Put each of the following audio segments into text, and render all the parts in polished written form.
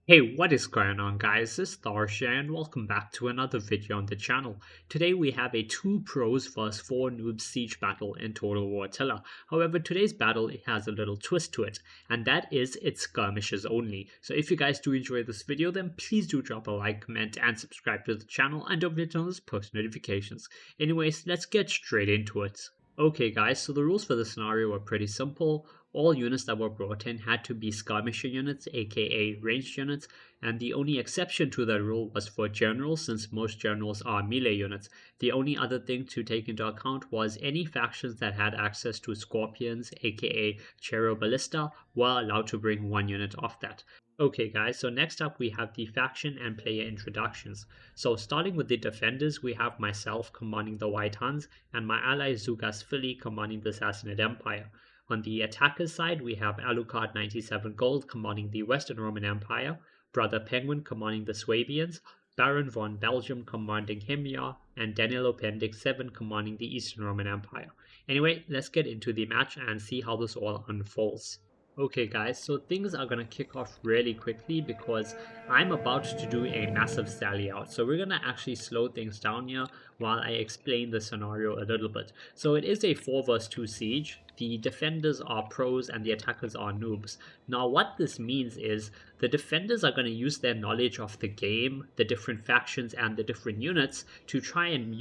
Hey, what is going on guys? This is Tharshey and welcome back to another video on the channel. Today we have a 2 pros vs 4 noobs siege battle in Total War Attila. However, today's battle has a little twist to it, and that is it's skirmishes only. So if you guys do enjoy this video, then please do drop a like, comment, and subscribe to the channel, and don't forget to turn on those post notifications. Anyways, let's get straight into it. Okay guys, so the rules for the scenario were pretty simple. All units that were brought in had to be skirmisher units, aka ranged units, and the only exception to that rule was for generals, since most generals are melee units. The only other thing to take into account was any factions that had access to scorpions, aka Chero Ballista, were allowed to bring one unit off that. Okay guys, so next up we have the faction and player introductions. So starting with the defenders, we have myself commanding the White Huns and my ally Zugas Philly commanding the Sassanid Empire. On the attackers side, we have Alucard 97 Gold commanding the Western Roman Empire, Brother Penguin commanding the Swabians, Baron von Belgium commanding Himyar, and Danilo Pendix 7 commanding the Eastern Roman Empire. Anyway, let's get into the match and see how this all unfolds. Okay guys, so things are gonna kick off really quickly because I'm about to do a massive sally out. So we're gonna actually slow things down here while I explain the scenario a little bit. So it is a 4 vs 2 siege. The defenders are pros and the attackers are noobs. Now what this means is the defenders are going to use their knowledge of the game, the different factions and the different units to try and,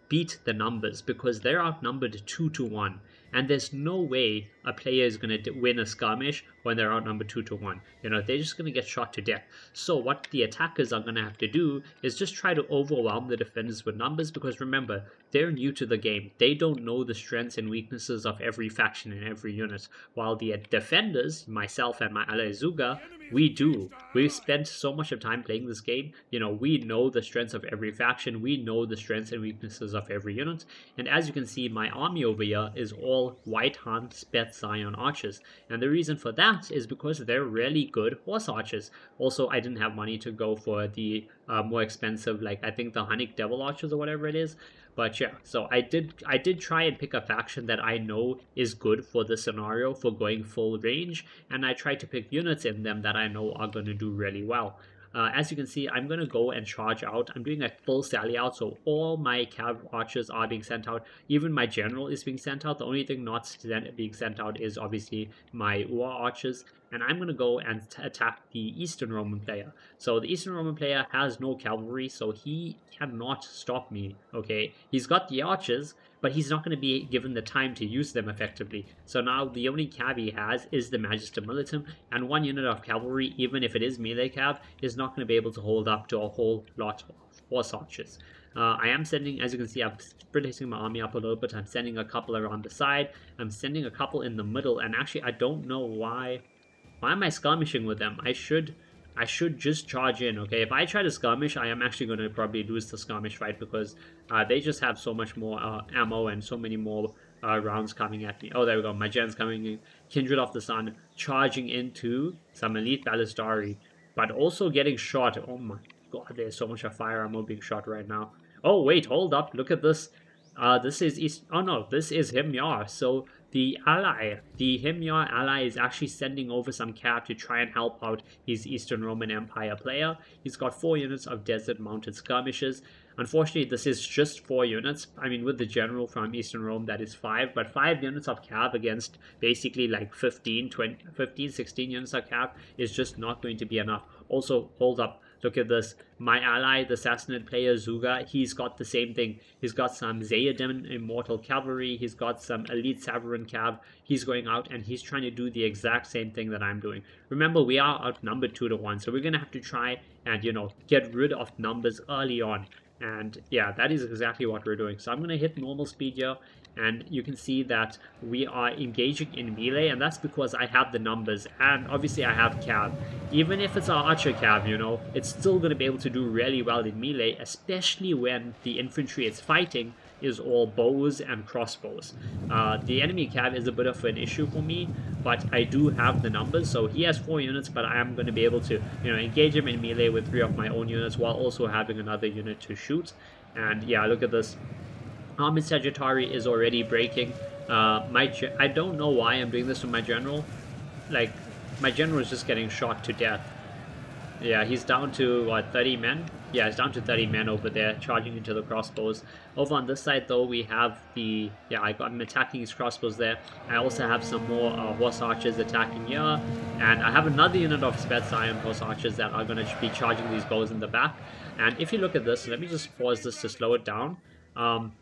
beat the numbers because they're outnumbered 2 to 1. And there's no way a player is going to win a skirmish when they're outnumbered 2 to 1. They're just going to get shot to death. So what the attackers are going to have to do is just try to overwhelm the defenders with numbers because remember, they're new to the game. They don't know the strengths and weaknesses of every faction and every unit. While the defenders, myself and my ally Zuga, we do. We've spent so much of time playing this game. We know the strengths of every faction. We know the strengths and weaknesses of every unit. And as you can see, my army over here is all White Hunt, Speth, Scion archers. And the reason for that is because they're really good horse archers. Also, I didn't have money to go for the more expensive, like I think the Hunnic Devil archers or whatever it is. But yeah, so I did try and pick a faction that I know is good for the scenario for going full range, and I tried to pick units in them that I know are going to do really well. As you can see, I'm going to go and charge out. I'm doing a full sally out, so all my cav archers are being sent out. Even my general is being sent out. The only thing not being sent out is obviously my UR archers. And I'm going to go and attack the Eastern Roman player. So the Eastern Roman player has no cavalry, so he cannot stop me, okay? He's got the archers, but he's not going to be given the time to use them effectively. So now the only cav he has is the Magister Militum, and one unit of cavalry, even if it is melee cav, is not going to be able to hold up to a whole lot of horse archers. I am sending, as you can see, I'm splitting my army up a little bit. I'm sending a couple around the side. I'm sending a couple in the middle, and actually I don't know why am I skirmishing with them? I should just charge in, okay? If I try to skirmish, I am actually going to probably lose the skirmish fight because they just have so much more ammo and so many more rounds coming at me. Oh, there we go. My gen's coming in. Kindred of the Sun charging into some elite ballistari, but also getting shot. Oh my god, there's so much of fire ammo being shot right now. Oh, wait, hold up. Look at this. This is this is Himyar. So the Himyar ally is actually sending over some cav to try and help out his Eastern Roman Empire player. He's got 4 units of desert mounted skirmishers. Unfortunately, this is just 4 units. I mean, with the general from Eastern Rome, that is 5. But 5 units of cav against basically like 15, 16 units of cav is just not going to be enough. Also, hold up. Look at this. My ally, the Sassanid player Zuga, he's got the same thing. He's got some Zayadim Immortal Cavalry. He's got some Elite Savarin Cav. He's going out and he's trying to do the exact same thing that I'm doing. Remember, we are outnumbered 2 to 1. So we're going to have to try and, get rid of numbers early on. And yeah, that is exactly what we're doing. So I'm going to hit normal speed here. And you can see that we are engaging in melee, and that's because I have the numbers, and obviously I have cav. Even if it's our archer cav, it's still going to be able to do really well in melee, especially when the infantry it's fighting is all bows and crossbows. The enemy cav is a bit of an issue for me, but I do have the numbers, so he has 4 units, but I am going to be able to, engage him in melee with 3 of my own units while also having another unit to shoot. And yeah, look at this. Armid Sagittari is already breaking. I don't know why I'm doing this with my general. Like, my general is just getting shot to death. Yeah, he's down to what, 30 men? Yeah, he's down to 30 men over there, charging into the crossbows. Over on this side, though, we have the yeah. I'm attacking his crossbows there. I also have some more horse archers attacking here, and I have another unit of Spets Iron horse archers that are going to be charging these bows in the back. And if you look at this, let me just pause this to slow it down. Um,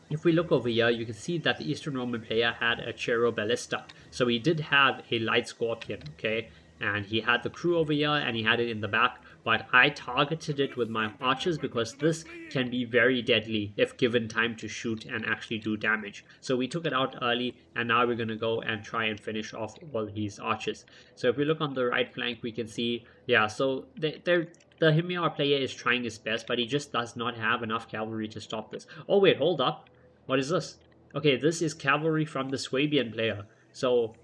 if we look over here, you can see that the Eastern Roman player had a Chero Ballista. So he did have a light scorpion, okay? And he had the crew over here and he had it in the back. But I targeted it with my archers because this can be very deadly if given time to shoot and actually do damage. So we took it out early and now we're going to go and try and finish off all his archers. So if we look on the right flank, we can see, yeah, so the Himyar player is trying his best, but he just does not have enough cavalry to stop this. Oh wait, hold up. What is this? Okay, this is cavalry from the Swabian player. So,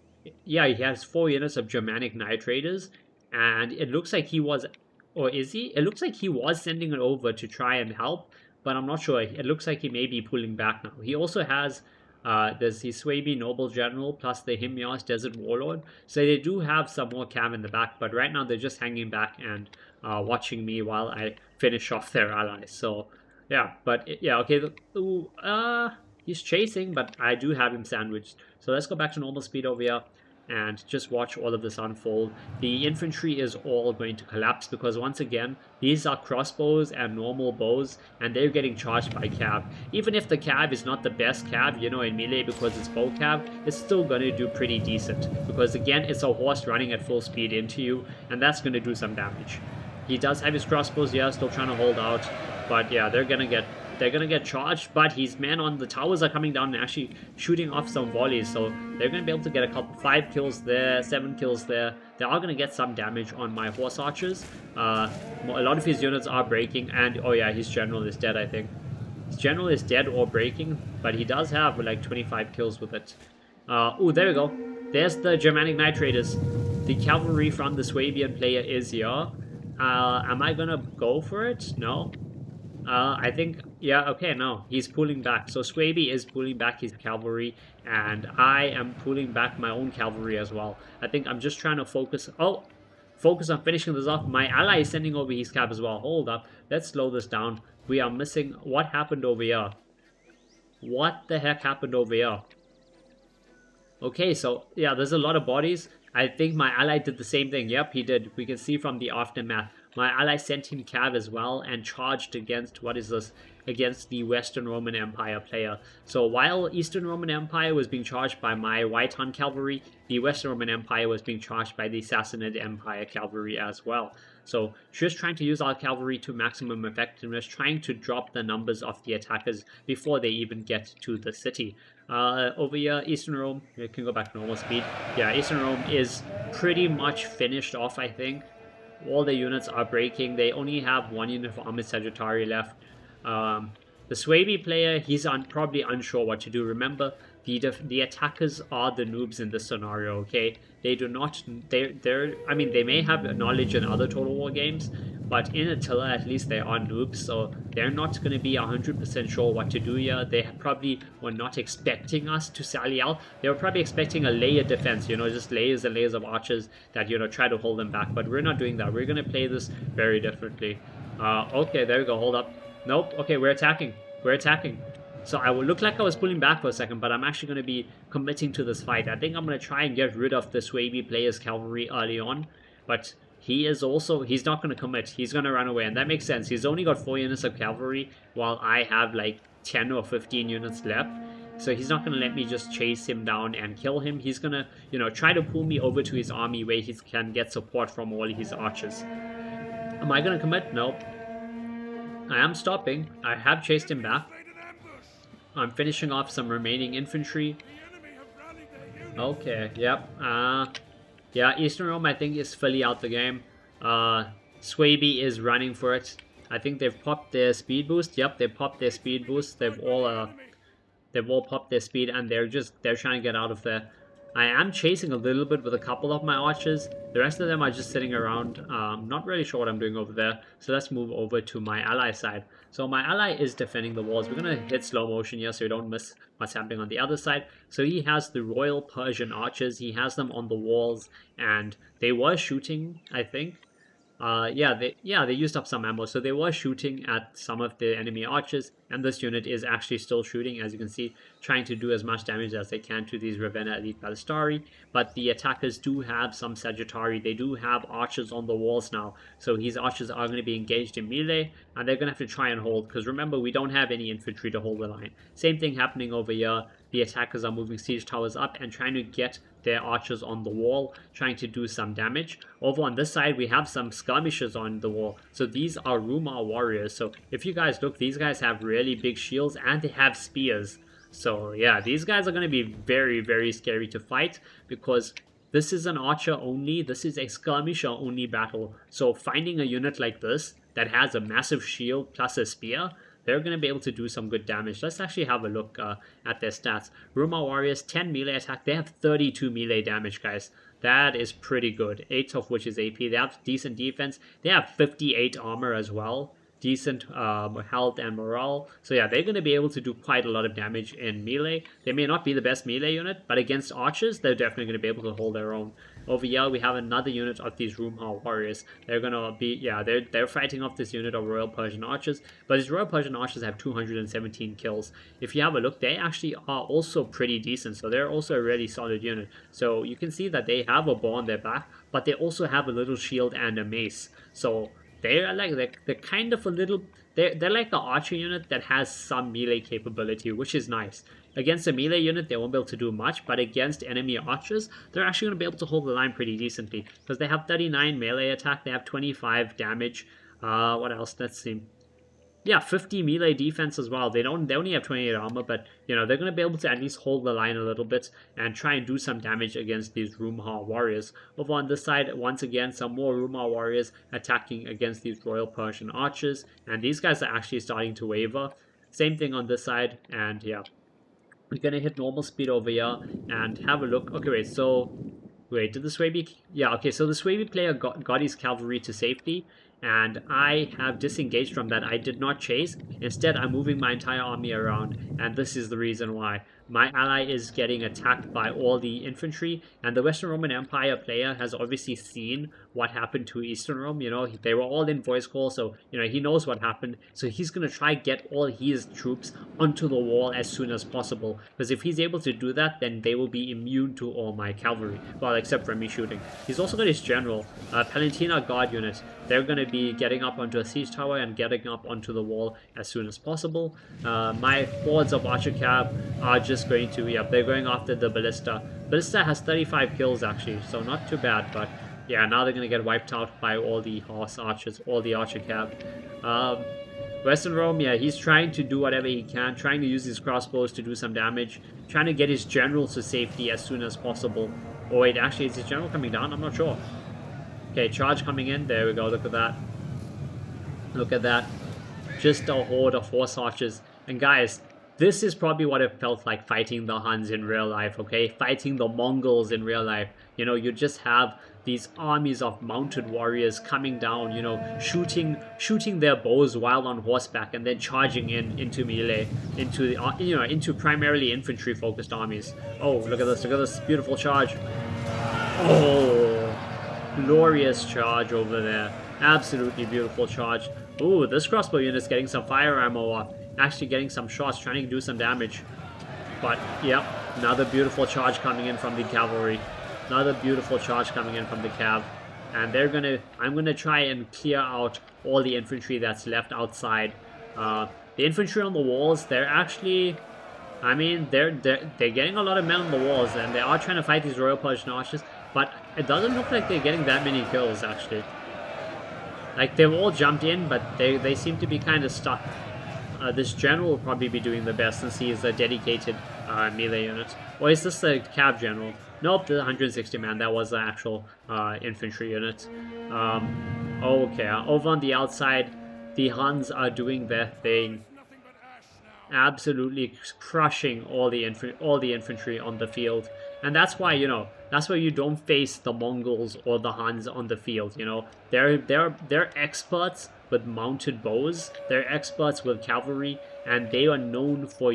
yeah, he has 4 units of Germanic Knight Raiders, and it looks like he was, or is he? It looks like he was sending it over to try and help, but I'm not sure. It looks like he may be pulling back now. He also has, there's the Swabi Noble General plus the Himyas Desert Warlord, so they do have some more cav in the back, but right now they're just hanging back and watching me while I finish off their allies. So, yeah, but yeah, okay. He's chasing, but I do have him sandwiched. So let's go back to normal speed over here and just watch all of this unfold. The infantry is all going to collapse because once again, these are crossbows and normal bows, and they're getting charged by cav. Even if the cav is not the best cav, you know, in melee because it's bow cav, it's still going to do pretty decent because again, it's a horse running at full speed into you, and that's going to do some damage. He does have his crossbows, yeah, still trying to hold out. But yeah, they're gonna get charged. But his men on the towers are coming down and actually shooting off some volleys, so they're gonna be able to get a couple 5 kills there, 7 kills there. They are gonna get some damage on my horse archers. A lot of his units are breaking, and oh yeah, his general is dead. I think his general is dead or breaking, but he does have like 25 kills with it. Oh, there we go. There's the Germanic Knight Raiders. The cavalry from the Swabian player is here. Am I gonna go for it? No. I think, yeah, okay, no. He's pulling back. So Swaby is pulling back his cavalry, and I am pulling back my own cavalry as well. I think I'm just trying to focus. Oh, focus on finishing this off. My ally is sending over his cav as well. Hold up. Let's slow this down. We are missing. What happened over here? What the heck happened over here? Okay, so yeah, there's a lot of bodies. I think my ally did the same thing. Yep, he did. We can see from the aftermath. My ally sent him cav as well and charged against, what is this? Against the Western Roman Empire player. So while Eastern Roman Empire was being charged by my White Hun cavalry, the Western Roman Empire was being charged by the Sassanid Empire cavalry as well. So just trying to use our cavalry to maximum effectiveness, trying to drop the numbers of the attackers before they even get to the city. Over here, Eastern Rome, you can go back to normal speed. Yeah, Eastern Rome is pretty much finished off, I think. All the units are breaking. They only have 1 unit of Armored Sagittari left. The Swaby player, he's probably unsure what to do. Remember, the attackers are the noobs in this scenario, okay? They do not, I mean, they may have knowledge in other Total War games, but in Attila, at least they are noobs, so they're not going to be 100% sure what to do here. They probably were not expecting us to sally out. They were probably expecting a layered defense, you know, just layers and layers of archers that, you know, try to hold them back. But we're not doing that. We're going to play this very differently. Okay, there we go. Hold up. Nope. Okay, we're attacking. We're attacking. So I will look like I was pulling back for a second, but I'm actually going to be committing to this fight. I think I'm going to try and get rid of the Swaby player's cavalry early on, but he's not going to commit. He's going to run away, and that makes sense. He's only got 4 units of cavalry, while I have like 10 or 15 units left. So he's not going to let me just chase him down and kill him. He's going to, you know, try to pull me over to his army where he can get support from all his archers. Am I going to commit? Nope. I am stopping. I have chased him back. I'm finishing off some remaining infantry. Okay, yep. Yeah, Eastern Rome, I think, is fully out the game. Swaby is running for it. I think they've popped their speed boost. Yep, they popped their speed boost. They've all popped their speed, and they're trying to get out of there. I am chasing a little bit with a couple of my archers. The rest of them are just sitting around. Not really sure what I'm doing over there. So let's move over to my ally side. So my ally is defending the walls. We're going to hit slow motion here so we don't miss what's happening on the other side. So he has the Royal Persian archers. He has them on the walls, and they were shooting, I think. they used up some ammo, so they were shooting at some of the enemy archers, and this unit is actually still shooting, as you can see, trying to do as much damage as they can to these Ravenna Elite Ballistari. But the attackers do have some Sagittari, they do have archers on the walls now, so these archers are going to be engaged in melee, and they're going to have to try and hold, because remember, we don't have any infantry to hold the line. Same thing happening over here. The attackers are moving siege towers up and trying to get their archers on the wall, trying to do some damage. Over on this side, we have some skirmishers on the wall. So these are Rumar warriors. So if you guys look, these guys have really big shields and they have spears. So yeah, these guys are going to be very, very scary to fight, because this is an archer only, this is a skirmisher only battle. So finding a unit like this that has a massive shield plus a spear, they're going to be able to do some good damage. Let's actually have a look at their stats. Rumar Warriors, 10 melee attack. They have 32 melee damage, guys. That is pretty good. 8 of which is AP. They have decent defense. They have 58 armor as well. Decent health and morale. So yeah, they're going to be able to do quite a lot of damage in melee. They may not be the best melee unit, but against archers, they're definitely going to be able to hold their own. Over here, we have another unit of these Rumar warriors. They're going to be, yeah, they're fighting off this unit of Royal Persian archers. But these Royal Persian archers have 217 kills. If you have a look, they actually are also pretty decent. So they're also a really solid unit. So you can see that they have a bow on their back, but they also have a little shield and a mace. So they're like they're kind of a little they're like the archer unit that has some melee capability, which is nice. Against a melee unit, they won't be able to do much, but against enemy archers, they're actually going to be able to hold the line pretty decently, because they have 39 melee attack, they have 25 damage. What else? Let's see. Yeah, 50 melee defense as well. They only have 28 armor, but you know, they're going to be able to at least hold the line a little bit and try and do some damage against these Rumar warriors. Over on this side, once again, some more Rumar warriors attacking against these Royal Persian archers, and these guys are actually starting to waver. Same thing on this side, and yeah, we're going to hit normal speed over here and have a look. Okay, wait, so wait, did the Swaby? Yeah, okay, so the Swaby player got his cavalry to safety, and I have disengaged from that. I did not chase. Instead, I'm moving my entire army around, and this is the reason why. My ally is getting attacked by all the infantry, and the Western Roman Empire player has obviously seen what happened to Eastern Rome. You know, they were all in voice call, so, you know, he knows what happened. So he's going to try get all his troops onto the wall as soon as possible, because if he's able to do that, then they will be immune to all my cavalry. Well, except for me shooting. He's also got his general, Palentina Guard unit. They're going to be getting up onto a siege tower and getting up onto the wall as soon as possible. My hordes of archer cab are just going to, yeah, they're going after the ballista. Ballista has 35 kills actually, so not too bad, but yeah, now they're going to get wiped out by all the horse archers, all the archer cab. Western Rome, yeah, he's trying to do whatever he can, trying to use his crossbows to do some damage, trying to get his generals to safety as soon as possible. Oh wait, actually, is his general coming down? I'm not sure. Okay, charge coming in. There we go. Look at that. Look at that. Just a horde of horse archers. And guys, this is probably what it felt like fighting the Huns in real life, okay? Fighting the Mongols in real life. You know, you just have these armies of mounted warriors coming down, you know, shooting their bows while on horseback and then charging into melee, into, you know, into primarily infantry-focused armies. Oh, look at this beautiful charge. Oh, glorious charge over there. Absolutely beautiful charge. Ooh, this crossbow unit's getting some fire ammo up. Actually getting some shots, trying to do some damage. But, yep, another beautiful charge coming in from the cavalry. Another beautiful charge coming in from the cav. And I'm gonna try and clear out all the infantry that's left outside. The infantry on the walls, they're actually, I mean, they're getting a lot of men on the walls, and they are trying to fight these Royal Persian archers, but it doesn't look like they're getting that many kills, actually. Like, they've all jumped in, but they seem to be kind of stuck. This general will probably be doing the best since he is a dedicated melee unit. Or is this the cav general? Nope, the 160 man. That was the actual infantry unit. Okay, over on the outside, the Huns are doing their thing. Absolutely crushing all the infantry on the field. And that's why, you know, that's why you don't face the Mongols or the Huns on the field, you know. They're experts with mounted bows. They're experts with cavalry, and they are known for,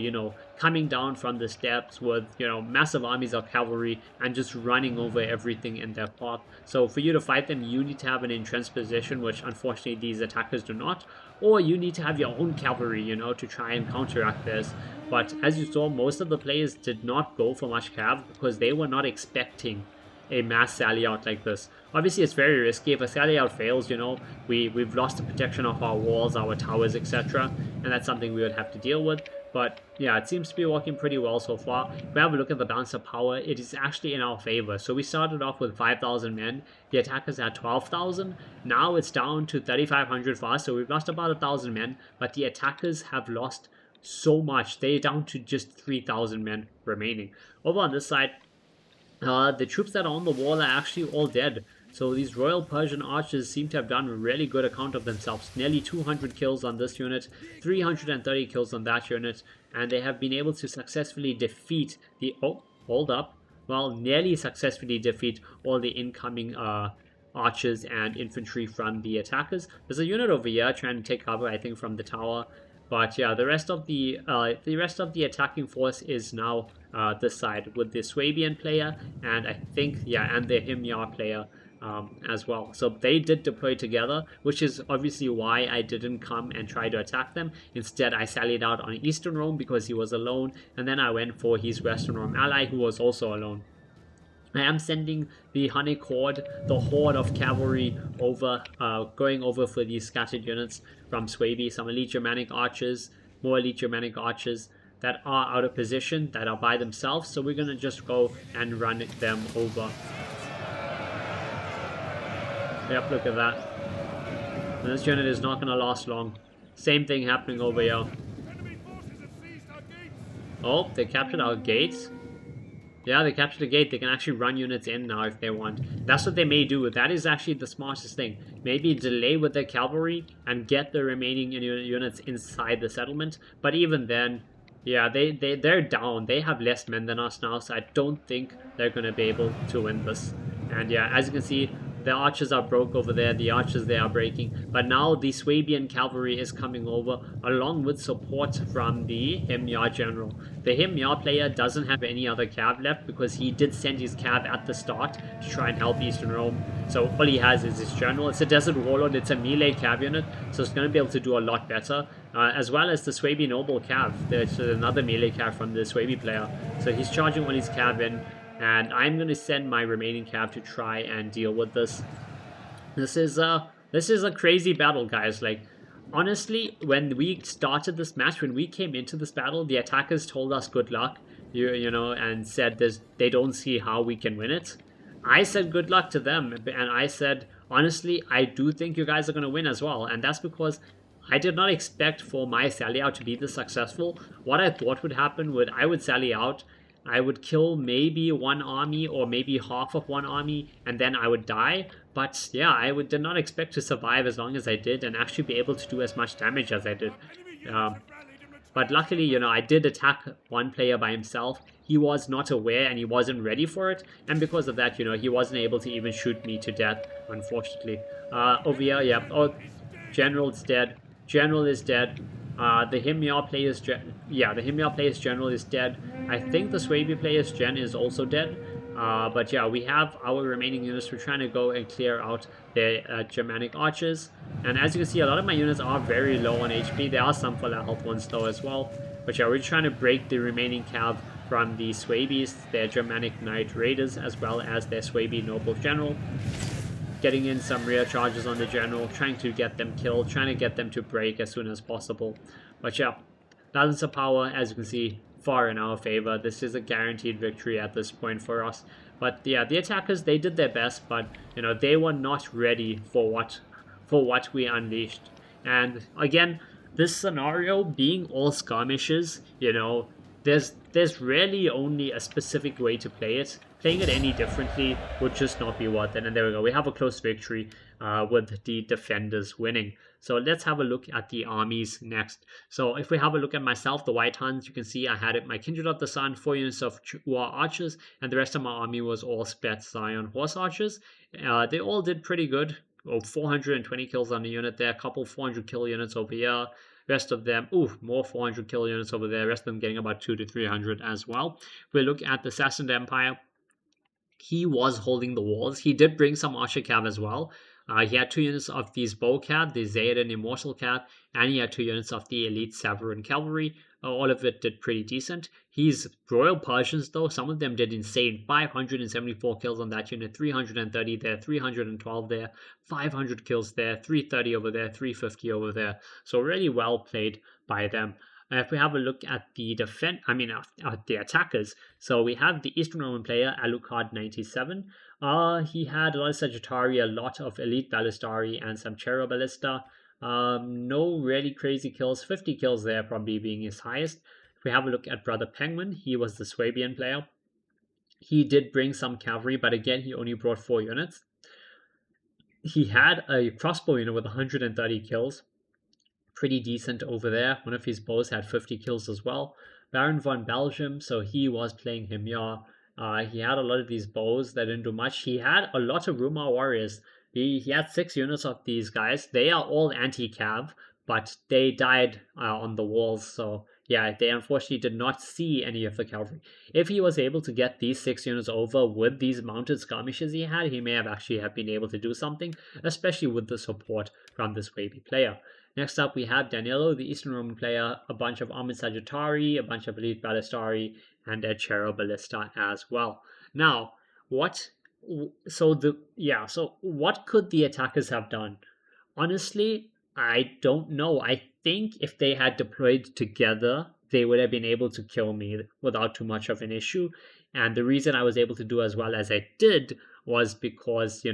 coming down from the steps with, massive armies of cavalry and just running over everything in their path. So for you to fight them, you need to have an entrenched position, which unfortunately these attackers do not, or you need to have your own cavalry, to try and counteract this. But as you saw, most of the players did not go for much cav because they were not expecting a mass sally out like this. Obviously, it's very risky. If a sally out fails, we've lost the protection of our walls, our towers, etc., and that's something we would have to deal with. But yeah, it seems to be working pretty well so far. If we have a look at the balance of power, it is actually in our favor. So we started off with 5,000 men. The attackers had 12,000. Now it's down to 3,500 for us. So we've lost about 1,000 men, but the attackers have lost so much. They're down to just 3,000 men remaining. Over on this side, the troops that are on the wall are actually all dead. So these Royal Persian archers seem to have done a really good account of themselves. Nearly 200 kills on this unit, 330 kills on that unit, and they have been able to successfully defeat the... Oh, hold up. Well, nearly successfully defeat all the incoming archers and infantry from the attackers. There's a unit over here trying to take cover, I think, from the tower. But yeah, the rest of the attacking force is now this side with the Swabian player and I think and the Himyar player as well. So they did deploy together, which is obviously why I didn't come and try to attack them. Instead, I sallied out on Eastern Rome because he was alone, and then I went for his Western Rome ally who was also alone. I am sending the Hunnic Horde, the horde of cavalry, over, going over for these scattered units from Swaby. Some elite Germanic archers, more elite Germanic archers that are out of position, that are by themselves. So we're going to just go and run them over. Yep, look at that. And this unit is not going to last long. Same thing happening over here. Oh, they captured our gates. Yeah, they captured the gate. They can actually run units in now if they want. That's what they may do. That is actually the smartest thing. Maybe delay with their cavalry and get the remaining units inside the settlement. But even then, yeah, they're down. They have less men than us now, so I don't think they're going to be able to win this. And yeah, as you can see, the archers are broke over there. The archers there are breaking. But now the Swabian cavalry is coming over along with support from the Himyar general. The Himyar player doesn't have any other cav left because he did send his cav at the start to try and help Eastern Rome. So all he has is his general. It's a desert warlord. It's a melee cav unit, so it's going to be able to do a lot better. As well as the Swaby noble cav. There's another melee cav from the Swaby player. So he's charging all his cav in. And I'm going to send my remaining cav to try and deal with this. This is a crazy battle, guys. Like, honestly, when we started this match, when we came into this battle, the attackers told us good luck, you know, and said they don't see how we can win it. I said good luck to them, and I said, honestly, I do think you guys are going to win as well. And that's because I did not expect for my sally out to be this successful. What I thought would happen would I would sally out, I would kill maybe one army or maybe half of one army, and then I would die. But yeah, I did not expect to survive as long as I did and actually be able to do as much damage as I did. But luckily, you know, I did attack one player by himself. He was not aware and he wasn't ready for it. And because of that, you know, he wasn't able to even shoot me to death, unfortunately. Over here, yeah. Oh, General's dead. General is dead. The Himyar player's general is dead. I think the Swaby player's gen is also dead. But yeah, we have our remaining units. We're trying to go and clear out the Germanic archers. And as you can see, a lot of my units are very low on HP. There are some full health ones though as well. But yeah, we're trying to break the remaining cav from the Swabies, their Germanic Knight Raiders, as well as their Swaby Noble General. Getting in some rear charges on the general, trying to get them killed, trying to get them to break as soon as possible. But yeah, balance of power, as you can see, far in our favor. This is a guaranteed victory at this point for us. But yeah, the attackers, they did their best, but you know, they were not ready for what we unleashed. And again, this scenario being all skirmishes, you know, there's really only a specific way to play it. Playing it any differently would just not be worth it. And there we go. We have a close victory with the defenders winning. So let's have a look at the armies next. So if we have a look at myself, the White Huns, you can see I had my Kindred of the Sun, 4 units of War Archers, and the rest of my army was all Spets Zion Horse Archers. They all did pretty good. 420 kills on the unit there, a couple 400 kill units over here. Rest of them, more 400 kill units over there. Rest of them getting about 200 to 300 as well. If we look at the Sassanid Empire, he was holding the walls. He did bring some Archer Cav as well. He had 2 units of these Bow Cav, the Zayden Immortal Cav, and he had 2 units of the Elite Severan Cavalry. All of it did pretty decent. He's Royal Persians, though. Some of them did insane. 574 kills on that unit, 330 there, 312 there, 500 kills there, 330 over there, 350 over there. So really well played by them. If we have a look at the the attackers, so we have the Eastern Roman player Alucard 97. He had a lot of Sagittari, a lot of Elite Ballistari, and some Chero Ballista. No really crazy kills, 50 kills there probably being his highest. If we have a look at Brother Penguin, he was the Swabian player. He did bring some cavalry, but again, he only brought 4 units. He had a crossbow unit with 130 kills. Pretty decent over there. One of his bows had 50 kills as well. Baron von Belgium, so he was playing him, yeah. He had a lot of these bows that didn't do much. He had a lot of Rumar warriors. He had 6 units of these guys. They are all anti-cav, but they died on the walls. So yeah, they unfortunately did not see any of the cavalry. If he was able to get these 6 units over with these mounted skirmishes he had, he may have actually been able to do something, especially with the support from this Waby player. Next up, we have Danilo, the Eastern Roman player, a bunch of Armored Sagittari, a bunch of Elite Ballistari, and a Chero Ballista as well. Now, what could the attackers have done? Honestly, I don't know. I think if they had deployed together, they would have been able to kill me without too much of an issue. And the reason I was able to do as well as I did was because,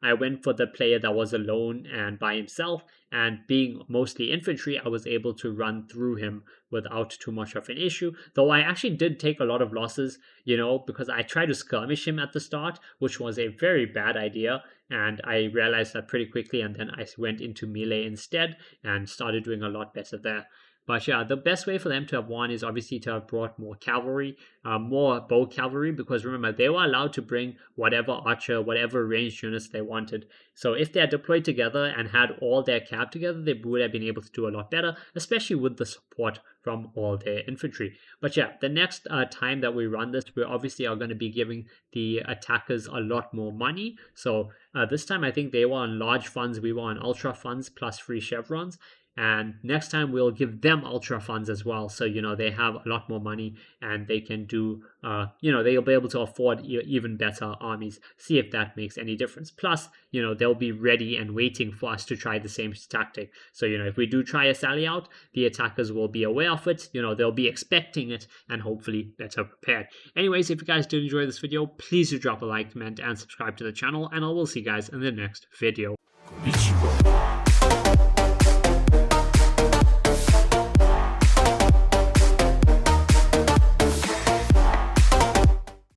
I went for the player that was alone and by himself, and being mostly infantry, I was able to run through him without too much of an issue. Though I actually did take a lot of losses, because I tried to skirmish him at the start, which was a very bad idea. And I realized that pretty quickly, and then I went into melee instead and started doing a lot better there. But yeah, the best way for them to have won is obviously to have brought more cavalry, more bow cavalry, because remember, they were allowed to bring whatever archer, whatever ranged units they wanted. So if they had deployed together and had all their cav together, they would have been able to do a lot better, especially with the support from all their infantry. But yeah, the next time that we run this, we obviously are going to be giving the attackers a lot more money. So this time I think they were on large funds, we were on ultra funds plus free chevrons. And next time we'll give them ultra funds as well. So, they have a lot more money and they can do, they'll be able to afford even better armies. See if that makes any difference. Plus, they'll be ready and waiting for us to try the same tactic. So, if we do try a sally out, the attackers will be aware of it. They'll be expecting it and hopefully better prepared. Anyways, if you guys did enjoy this video, please do drop a like, comment, and subscribe to the channel. And I will see you guys in the next video.